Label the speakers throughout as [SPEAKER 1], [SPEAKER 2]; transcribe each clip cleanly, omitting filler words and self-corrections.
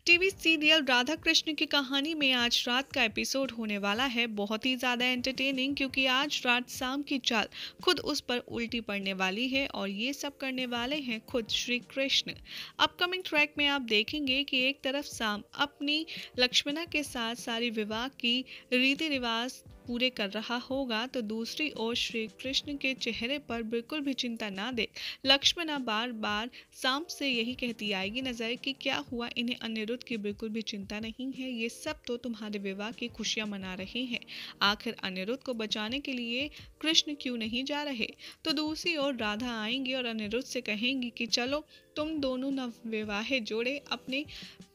[SPEAKER 1] TV serial Radha Krishna की कहानी में आज रात का एपिसोड होने वाला है बहुत ही ज़्यादा एंटरटेनिंग, क्योंकि आज रात शाम की चाल खुद उस पर उल्टी पड़ने वाली है और ये सब करने वाले हैं खुद श्री कृष्ण। अपकमिंग ट्रैक में आप देखेंगे कि एक तरफ शाम अपनी लक्ष्मणा के साथ सारी विवाह की रीति रिवाज पूरे कर रहा होगा, तो दूसरी ओर श्री कृष्ण के चेहरे पर बिल्कुल भी चिंता ना देख लक्ष्मणा बार बार शाम से यही कहती आएगी नजर कि क्या हुआ, इन्हें अनिरुद्ध की बिल्कुल भी चिंता नहीं है, ये सब तो तुम्हारे विवाह की खुशियां मना रहे हैं। आखिर अनिरुद्ध को बचाने के लिए कृष्ण क्यों नहीं जा रहे। तो दूसरी ओर राधा आएंगी और अनिरुद्ध से कहेंगी कि चलो तुम दोनों नवविवाहे जोड़े अपने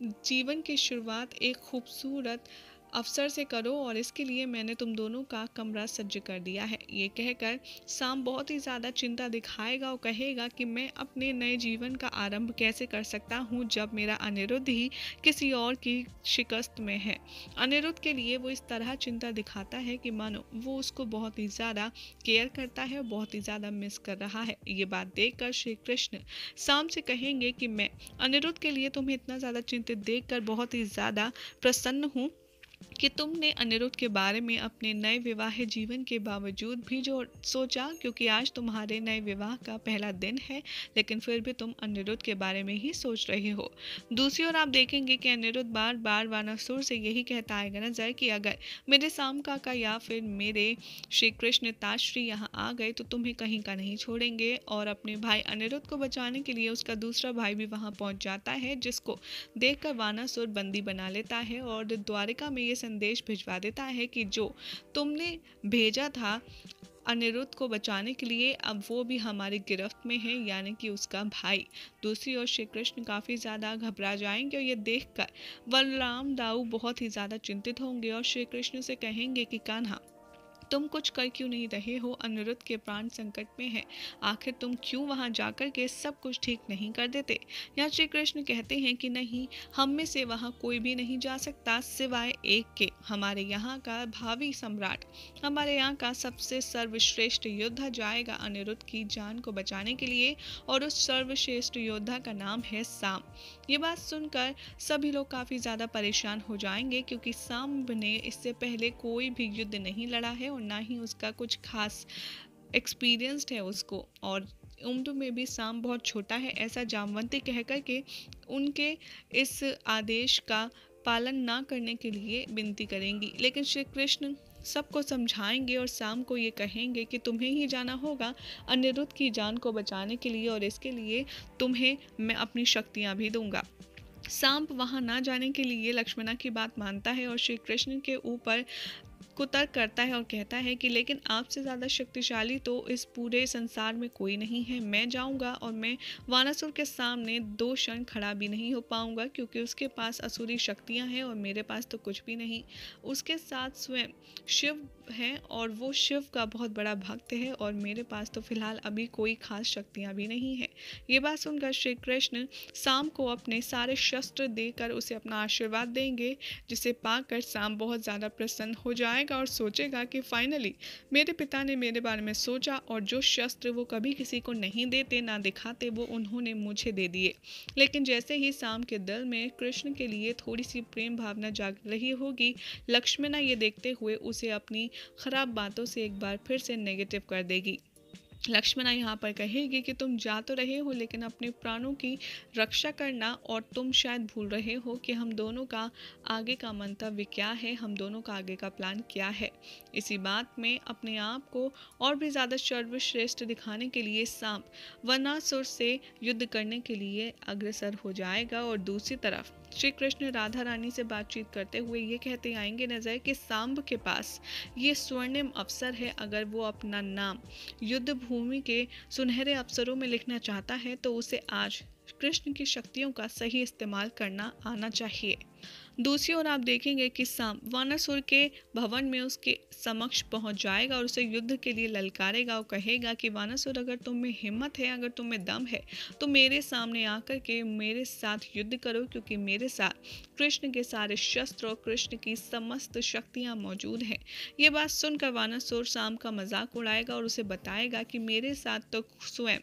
[SPEAKER 1] जीवन की शुरुआत एक खूबसूरत अवसर से करो और इसके लिए मैंने तुम दोनों का कमरा सज्ज कर दिया है। ये कहकर शाम बहुत ही ज़्यादा चिंता दिखाएगा और कहेगा कि मैं अपने नए जीवन का आरंभ कैसे कर सकता हूँ जब मेरा अनिरुद्ध ही किसी और की शिकस्त में है। अनिरुद्ध के लिए वो इस तरह चिंता दिखाता है कि मानो वो उसको बहुत ही ज़्यादा केयर करता है और बहुत ही ज़्यादा मिस कर रहा है। ये बात देखकर श्री कृष्ण शाम से कहेंगे कि मैं अनिरुद्ध के लिए तुम्हें इतना ज़्यादा चिंतित देखकर बहुत ही ज़्यादा प्रसन्न हूँ कि तुमने अनिरुद्ध के बारे में अपने नए विवाह जीवन के बावजूद भी जो सोचा, क्योंकि आज तुम्हारे नए विवाह का पहला दिन है, लेकिन फिर भी तुम अनिरुद्ध के बारे में ही सोच रहे हो। दूसरी ओर आप देखेंगे कि अनिरुद्ध बार बार वानासुर से यही कहता आएगा नजर कि अगर मेरे शाम काका या फिर मेरे श्री कृष्ण ताश्री यहाँ आ गए तो तुम्हें कहीं का नहीं छोड़ेंगे। और अपने भाई अनिरुद्ध को बचाने के लिए उसका दूसरा भाई भी वहाँ पहुँच जाता है, जिसको देखकर वानासुर बंदी बना लेता है और द्वारिका में ये संदेश भिजवा देता है कि जो तुमने भेजा था अनिरुद्ध को बचाने के लिए अब वो भी हमारी गिरफ्त में है, यानी कि उसका भाई। दूसरी ओर श्री कृष्ण काफ़ी ज़्यादा घबरा जाएंगे और ये देखकर बलराम दाऊ बहुत ही ज़्यादा चिंतित होंगे और श्री कृष्ण से कहेंगे कि कान्हा तुम कुछ कर क्यों नहीं रहे हो, अनिरुद्ध के प्राण संकट में है, आखिर तुम क्यों वहां जाकर के सब कुछ ठीक नहीं कर देते। यहाँ श्री कृष्ण कहते हैं कि नहीं, हम में से वहां कोई भी नहीं जा सकता सिवाय एक के, हमारे यहाँ का भावी सम्राट, हमारे यहाँ का सबसे सर्वश्रेष्ठ योद्धा जाएगा अनिरुद्ध की जान को बचाने के लिए और उस सर्वश्रेष्ठ योद्धा का नाम है शाम। ये बात सुनकर सभी लोग काफ़ी ज़्यादा परेशान हो जाएंगे, क्योंकि शाम ने इससे पहले कोई भी युद्ध नहीं लड़ा है और ना ही उसका कुछ खास एक्सपीरियंस्ड है उसको, और उम्र में भी शाम बहुत छोटा है, ऐसा जामवंती कहकर के उनके इस आदेश का पालन ना करने के लिए विनती करेंगी। लेकिन श्री कृष्ण सबको समझाएंगे और शाम को ये कहेंगे कि तुम्हें ही जाना होगा अनिरुद्ध की जान को बचाने के लिए और इसके लिए तुम्हें मैं अपनी शक्तियाँ भी दूंगा। सांप वहां ना जाने के लिए लक्ष्मणा की बात मानता है और श्री कृष्ण के ऊपर कुतर्क करता है और कहता है कि लेकिन आपसे ज़्यादा शक्तिशाली तो इस पूरे संसार में कोई नहीं है, मैं जाऊंगा और मैं वानासुर के सामने 2 क्षण खड़ा भी नहीं हो पाऊंगा, क्योंकि उसके पास असुरी शक्तियां हैं और मेरे पास तो कुछ भी नहीं। उसके साथ स्वयं शिव हैं और वो शिव का बहुत बड़ा भक्त है और मेरे पास तो फिलहाल अभी कोई खास शक्तियाँ भी नहीं है। ये बात सुनकर श्री कृष्ण शाम को अपने सारे शस्त्र देकर उसे अपना आशीर्वाद देंगे, जिसे पाकर शाम बहुत ज़्यादा प्रसन्न हो जाएगा और सोचेगा कि फाइनली मेरे पिता ने मेरे बारे में सोचा और जो शस्त्र वो कभी किसी को नहीं देते ना दिखाते वो उन्होंने मुझे दे दिए। लेकिन जैसे ही शाम के दिल में कृष्ण के लिए थोड़ी सी प्रेम भावना जाग रही होगी, लक्ष्मणा ये देखते हुए उसे अपनी खराब बातों से एक बार फिर से नेगेटिव कर देगी। लक्ष्मणा यहाँ पर कहेगी कि तुम जा तो रहे हो लेकिन अपने प्राणों की रक्षा करना, और तुम शायद भूल रहे हो कि हम दोनों का आगे का मंतव्य क्या है, हम दोनों का आगे का प्लान क्या है। इसी बात में अपने आप को और भी ज़्यादा सर्वश्रेष्ठ दिखाने के लिए सांप वनासुर से युद्ध करने के लिए अग्रसर हो जाएगा और दूसरी तरफ श्री कृष्ण राधा रानी से बातचीत करते हुए ये कहते आएंगे नजर कि सांब के पास ये स्वर्णिम अवसर है, अगर वो अपना नाम युद्ध भूमि के सुनहरे अवसरों में लिखना चाहता है तो उसे आज कृष्ण की शक्तियों का सही इस्तेमाल करना आना चाहिए। दूसरी ओर आप देखेंगे कि साम वानासुर के भवन में उसके समक्ष पहुंच जाएगा और उसे युद्ध के लिए ललकारेगा और कहेगा कि वानासुर, अगर तुम में हिम्मत है, अगर तुम में दम है, तो मेरे सामने आकर के मेरे साथ युद्ध करो, क्योंकि मेरे साथ कृष्ण के सारे शस्त्र और कृष्ण की समस्त शक्तियां मौजूद हैं। ये बात सुनकर वानासुर साम का मजाक उड़ाएगा और उसे बताएगा कि मेरे साथ तो स्वयं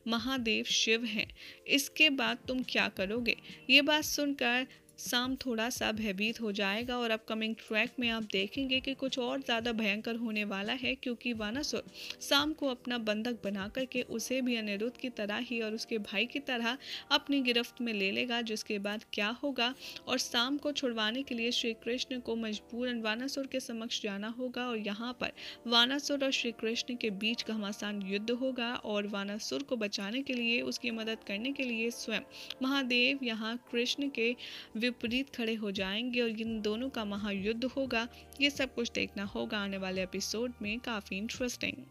[SPEAKER 1] महादेव शिव हैं, इसके बाद तुम क्या करोगे। ये बात सुनकर साम थोड़ा सा भयभीत हो जाएगा और अपकमिंग ट्रैक में आप देखेंगे कि कुछ और ज़्यादा भयंकर होने वाला है, क्योंकि वानासुर साम को अपना बंधक बना करके उसे भी अनिरुद्ध की तरह ही और उसके भाई की तरह अपनी गिरफ्त में ले लेगा। जिसके बाद क्या होगा, और साम को छुड़वाने के लिए श्री कृष्ण को मजबूरन वानासुर के समक्ष जाना होगा और यहाँ पर वानासुर और श्री कृष्ण के बीच घमासान युद्ध होगा और वानासुर को बचाने के लिए, उसकी मदद करने के लिए स्वयं महादेव यहाँ कृष्ण के विपरीत खड़े हो जाएंगे और इन दोनों का महायुद्ध होगा। ये सब कुछ देखना होगा आने वाले एपिसोड में, काफी इंटरेस्टिंग।